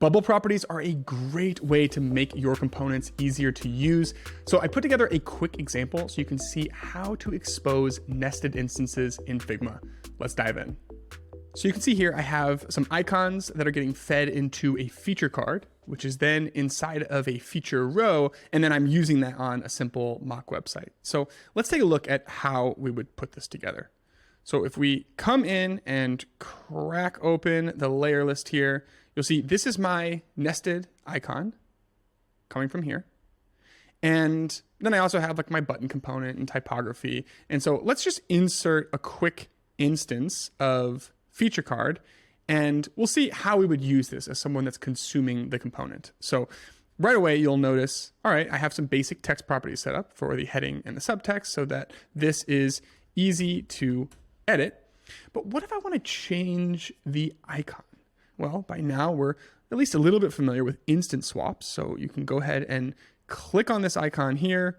Bubble properties are a great way to make your components easier to use. So I put together a quick example so you can see how to expose nested instances in Figma. Let's dive in. So you can see here I have some icons that are getting fed into a feature card, which is then inside of a feature row, and then I'm using that on a simple mock website. So let's take a look at how we would put this together. So if we come in and crack open the layer list here, you'll see this is my nested icon coming from here. And then I also have like my button component and typography. And so let's just insert a quick instance of feature card, and we'll see how we would use this as someone that's consuming the component. So right away, you'll notice, all right, I have some basic text properties set up for the heading and the subtext so that this is easy to edit. But what if I want to change the icon? Well, by now we're at least a little bit familiar with instant swaps. So you can go ahead and click on this icon here,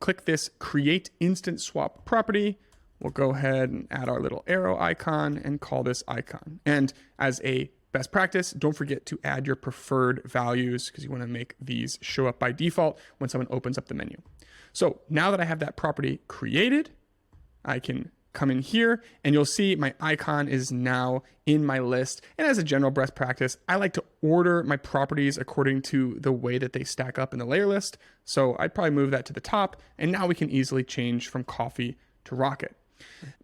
click this create instant swap property. We'll go ahead and add our little arrow icon and call this icon. And as a best practice, don't forget to add your preferred values because you want to make these show up by default when someone opens up the menu. So now that I have that property created, I can come in here and you'll see my icon is now in my list. And as a general best practice, I like to order my properties according to the way that they stack up in the layer list. So I'd probably move that to the top, and now we can easily change from coffee to rocket.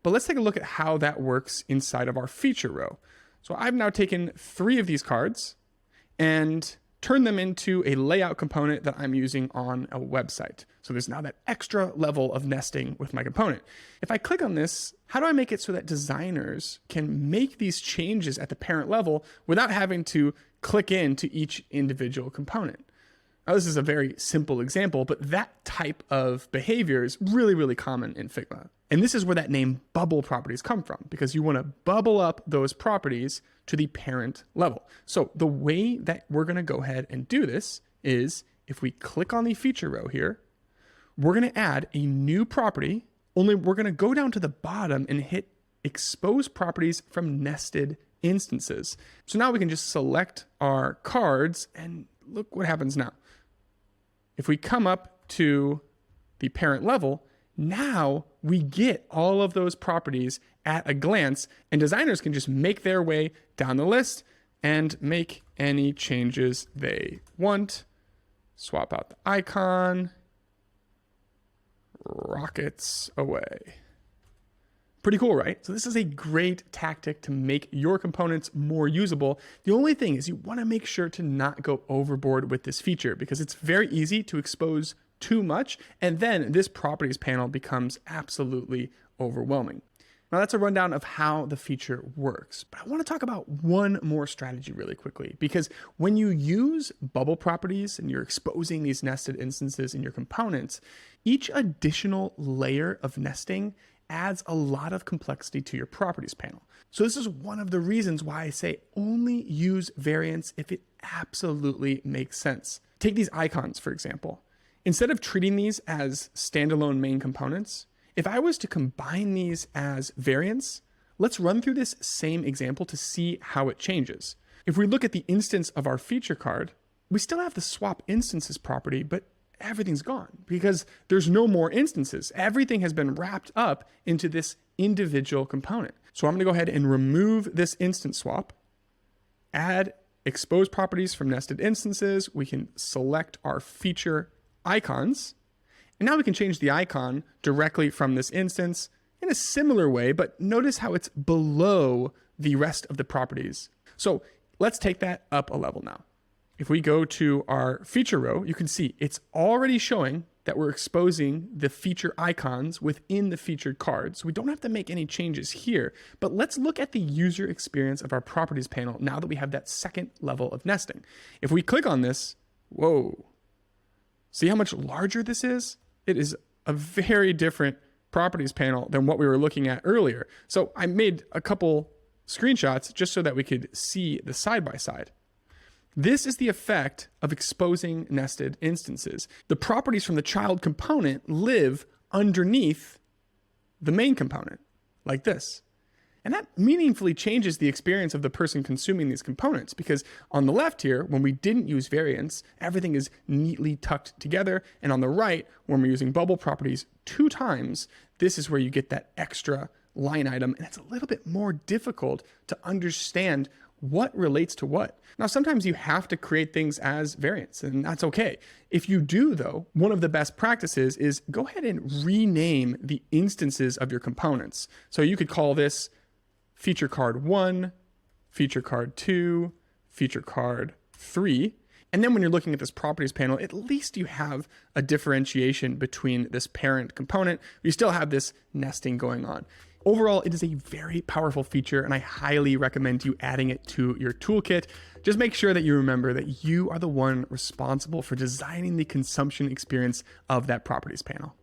But let's take a look at how that works inside of our feature row. So I've now taken 3 of these cards and turned them into a layout component that I'm using on a website. So there's now that extra level of nesting with my component. If I click on this, how do I make it so that designers can make these changes at the parent level without having to click into each individual component? Now, this is a very simple example, but that type of behavior is really, really common in Figma. And this is where that name bubble properties come from, because you want to bubble up those properties to the parent level. So the way that we're going to go ahead and do this is if we click on the feature row here, we're going to add a new property, only we're going to go down to the bottom and hit expose properties from nested instances. So now we can just select our cards and look what happens now. If we come up to the parent level, now we get all of those properties at a glance, and designers can just make their way down the list and make any changes they want. Swap out the icon, rockets away. Pretty cool, right? So this is a great tactic to make your components more usable. The only thing is you want to make sure to not go overboard with this feature, because it's very easy to expose too much, and then this properties panel becomes absolutely overwhelming. Now that's a rundown of how the feature works, but I want to talk about one more strategy really quickly, because when you use bubble properties and you're exposing these nested instances in your components, each additional layer of nesting adds a lot of complexity to your properties panel. So this is one of the reasons why I say only use variants if it absolutely makes sense. Take these icons, for example. Instead of treating these as standalone main components, if I was to combine these as variants, let's run through this same example to see how it changes. If we look at the instance of our feature card, we still have the swap instances property, but everything's gone because there's no more instances. Everything has been wrapped up into this individual component. So I'm going to go ahead and remove this instance swap, add expose properties from nested instances. We can select our feature icons, and now we can change the icon directly from this instance in a similar way, but notice how it's below the rest of the properties. So let's take that up a level now. If we go to our feature row, you can see it's already showing that we're exposing the feature icons within the featured cards. So we don't have to make any changes here, but let's look at the user experience of our properties panel now that we have that second level of nesting. If we click on this, whoa, see how much larger this is? It is a very different properties panel than what we were looking at earlier. So I made a couple screenshots just so that we could see the side by side. This is the effect of exposing nested instances. The properties from the child component live underneath the main component, like this. And that meaningfully changes the experience of the person consuming these components, because on the left here, when we didn't use variants, everything is neatly tucked together. And on the right, when we're using bubble properties 2 times, this is where you get that extra line item. And it's a little bit more difficult to understand what relates to what. Now, sometimes you have to create things as variants, and that's okay. If you do, though, one of the best practices is go ahead and rename the instances of your components. So you could call this feature card 1, feature card 2, feature card 3. And then when you're looking at this properties panel, at least you have a differentiation between this parent component. You still have this nesting going on. Overall, it is a very powerful feature, and I highly recommend you adding it to your toolkit. Just make sure that you remember that you are the one responsible for designing the consumption experience of that properties panel.